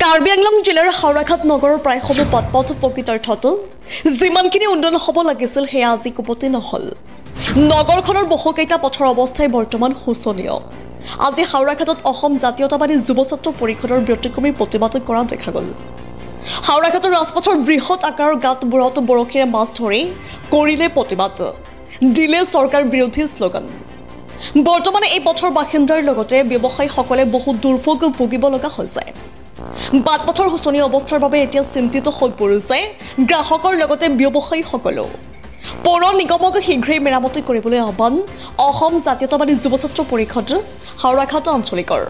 কাৰ্বি আংলং জিলাৰ হাওৰাঘাট নগৰৰ প্ৰায়সমূহ পথ প্ৰকৃতাৰ্থত যিমানখিনি উন্নয়ন হ'ব লাগিছিল সেয়া আজি কুপতি নহ'ল। নগৰখনৰ বহুকেইটা পথৰ অৱস্থাই বৰ্তমান শোচনীয়। আজি হাওৰাঘাটত অসম জাতীয়তাবাদী যুৱ ছাত্ৰ পৰিষদৰ ব্যতিক্ৰমী প্ৰতিবাদ কৰা দেখা গ'ল। হাওৰাঘাটৰ ৰাজপথৰ বৃহৎ আকাৰৰ গাঁতবোৰত বৰশীৰে মাছ ধৰি কৰিলে প্ৰতিবাদ, দিলে চৰকাৰ বিৰোধী শ্লোগান। বৰ্তমানে এই পথৰ বাসিন্দাৰ লগতে ব্যৱসায়ীসকলে বহু দুৰ্ভোগ ভুগিব লগা হৈছে। বাটপথৰ শোচনীয় অৱস্থাৰ বাবে এতিয়া চিন্তিত হৈ পৰিছে গ্ৰাহকৰ লগতে ব্যৱসায়ীসকলেও। পৌৰ নিগমক শীঘ্ৰেই মেৰামতি কৰিবলৈ আহ্বান অসম জাতীয়তাবাদী যুৱ ছাত্ৰ পৰিষদ হাওৰাঘাট আঞ্চলিকৰ।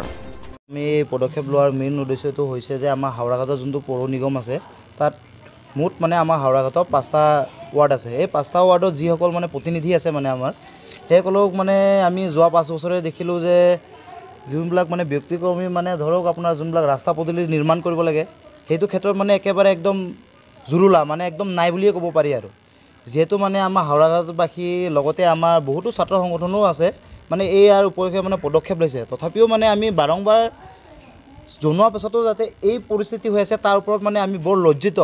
আমি পদক্ষেপ লোৱাৰ মেইন উদ্দেশ্যটো হৈছে যে আমাৰ হাওৰাঘাটৰ যোনটো পৌৰ নিগম আছে তাত মুঠ মানে আমাৰ হাওৰাঘাটৰ 5টা ৱাৰ্ড আছে। এই 5টা ৱাৰ্ডত যিসকল মানে প্ৰতিনিধি আছে মানে আমাৰ সেইসকলক মানে আমি যোৱা 5 বছৰে দেখিলোঁ যে যোনবিলাক মানে ব্যক্তিক্ৰমী মানে ধৰক আপোনাৰ যোনবিলাক ৰাস্তা পদূলি নিৰ্মাণ কৰিব লাগে সেইটো ক্ষেত্ৰত মানে একেবাৰে একদম জুৰুলা মানে একদম নাই বুলিয়ে ক'ব পাৰি। আৰু যিহেতু মানে আমাৰ হাওৰাঘাটবাসী লগতে আমাৰ বহুতো ছাত্ৰ সংগঠনো আছে মানে এই ইয়াৰ উপলক্ষে মানে পদক্ষেপ লৈছে। তথাপিও মানে আমি বাৰম্বাৰ জনোৱাৰ পিছতো যাতে এই পৰিস্থিতি হৈ আছে তাৰ ওপৰত মানে আমি বৰ লজ্জিত।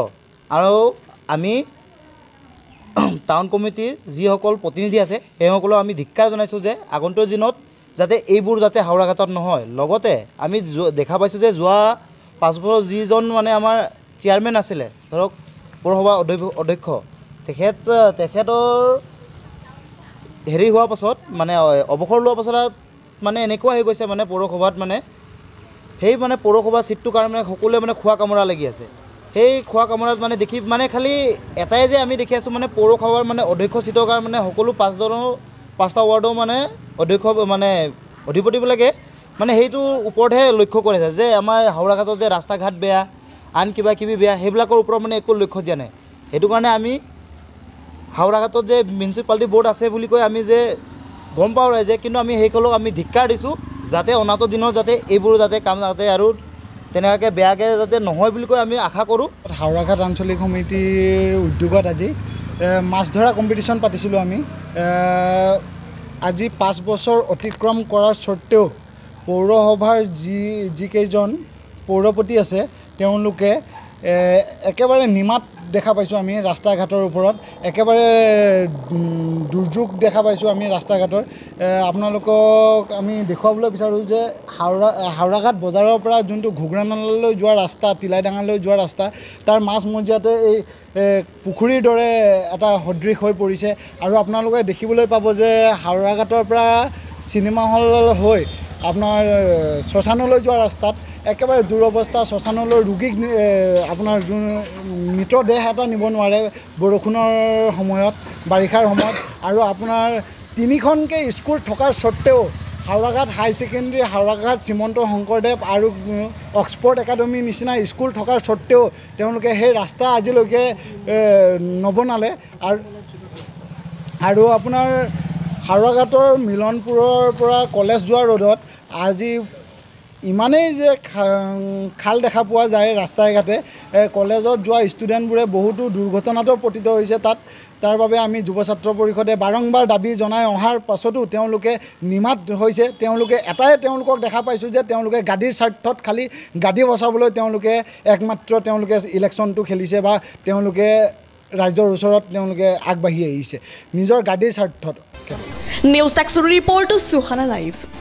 আৰু আমি টাউন কমিটিৰ যিসকল প্ৰতিনিধি আছে সেইসকলক আমি ধিক্কাৰ জনাইছোঁ যে আগন্তুক দিনত যাতে এইবোৰ যাতে হাওৰাঘাটত নহয়। লগতে আমি দেখা পাইছোঁ যে যোৱা 5 বছৰ যিজন মানে আমাৰ চেয়াৰমেন আছিলে ধৰক পৌৰসভা অধ্যক্ষ তেখেতৰ হেৰি হোৱাৰ পাছত মানে অৱসৰ লোৱাৰ পাছত মানে এনেকুৱা হৈ গৈছে মানে পৌৰসভাত মানে সেই মানে পৌৰসভা চিটটোৰ কাৰণে সকলোৱে মানে খোৱা কামোৰা লাগি আছে। সেই খোৱা কামোৰাত মানে দেখি মানে খালি এটাই যে আমি দেখি আছোঁ মানে পৌৰসভাৰ মানে অধ্যক্ষ চিটৰ কাৰণে মানে সকলো 5টা ৱাৰ্ডৰ মানে অধ্যক্ষ মানে অধিপতিবিলাকে মানে সেইটোৰ ওপৰতহে লক্ষ্য কৰিছে যে আমাৰ হাওৰাঘাটত যে ৰাস্তা ঘাট বেয়া আন কিবা কিবি বেয়া সেইবিলাকৰ ওপৰত মানে একো লক্ষ্য দিয়া নাই। সেইটো কাৰণে আমি হাওৰাঘাটত যে মিউনিচিপালিটি বৰ্ড আছে বুলি কৈ আমি যে গম পাওঁ ৰাইজে, কিন্তু আমি সেইসকলক আমি ধিক্কাৰ দিছোঁ যাতে অনাগত দিনত যাতে এইবোৰ যাতে কাম যাতে আৰু তেনেকুৱাকৈ বেয়াকৈ যাতে নহয় বুলি কৈ আমি আশা কৰোঁ। হাওৰাঘাট আঞ্চলিক সমিতিৰ উদ্যোগত আজি মাছ ধৰা কম্পিটিশ্যন পাতিছিলোঁ আমি। আজি 5 বছৰ অতিক্ৰম কৰাৰ স্বত্তেও পৌৰসভাৰ যিকেইজন পৌৰপতি আছে তেওঁলোকে একেবাৰে নিমাত দেখা পাইছোঁ আমি ৰাস্তা ঘাটৰ ওপৰত, একেবাৰে দুৰ্যোগ দেখা পাইছোঁ আমি ৰাস্তা ঘাটৰ। আপোনালোকক আমি দেখুৱাবলৈ বিচাৰোঁ যে হাওৰাঘাট বজাৰৰ পৰা যোনটো ঘুগুৰানালৈ যোৱা ৰাস্তা, তিলাইডাঙালৈ যোৱা ৰাস্তা তাৰ মাজমজিয়াতে এই পুখুৰীৰ দৰে এটা সদৃশ হৈ পৰিছে। আৰু আপোনালোকে দেখিবলৈ পাব যে হাওৰাঘাটৰ পৰা চিনেমা হল হৈ আপোনাৰ শ্মশানলৈ যোৱা ৰাস্তাত একেবাৰে দুৰৱস্থা। শ্মশানলৈ ৰোগীক আপোনাৰ যোন মৃতদেহ এটা নিব নোৱাৰে বৰষুণৰ সময়ত, বাৰিষাৰ সময়ত। আৰু আপোনাৰ 3খনকৈ স্কুল থকাৰ স্বত্তেও হাওৰাঘাট হাই ছেকেণ্ডেৰী, হাওৰাঘাট শ্ৰীমন্ত শংকৰদেৱ আৰু অক্সফৰ্ড একাডেমী নিচিনা স্কুল থকাৰ স্বত্তেও তেওঁলোকে সেই ৰাস্তা আজিলৈকে নবনালে। আৰু আপোনাৰ হাওৰাঘাটৰ মিলনপুৰৰ পৰা কলেজ যোৱা ৰ'দত আজি ইমানেই যে খাল দেখা পোৱা যায় ৰাস্তাই ঘাটে, কলেজত যোৱা ষ্টুডেণ্টবোৰে বহুতো দুৰ্ঘটনাতো পতিত হৈছে তাৰ বাবে আমি যুৱ ছাত্ৰ পৰিষদে বাৰম্বাৰ দাবী জনাই অহাৰ পাছতো তেওঁলোকে নিমাত হৈছে। তেওঁলোকে এটাই তেওঁলোকক দেখা পাইছোঁ যে তেওঁলোকে গাদীৰ স্বাৰ্থত খালী গাদী বচাবলৈ তেওঁলোকে একমাত্ৰ তেওঁলোকে ইলেকশ্যনটো খেলিছে বা তেওঁলোকে ৰাইজৰ ওচৰত তেওঁলোকে আগবাঢ়ি আহিছে নিজৰ গাদীৰ স্বাৰ্থত। News desk report Suhana live.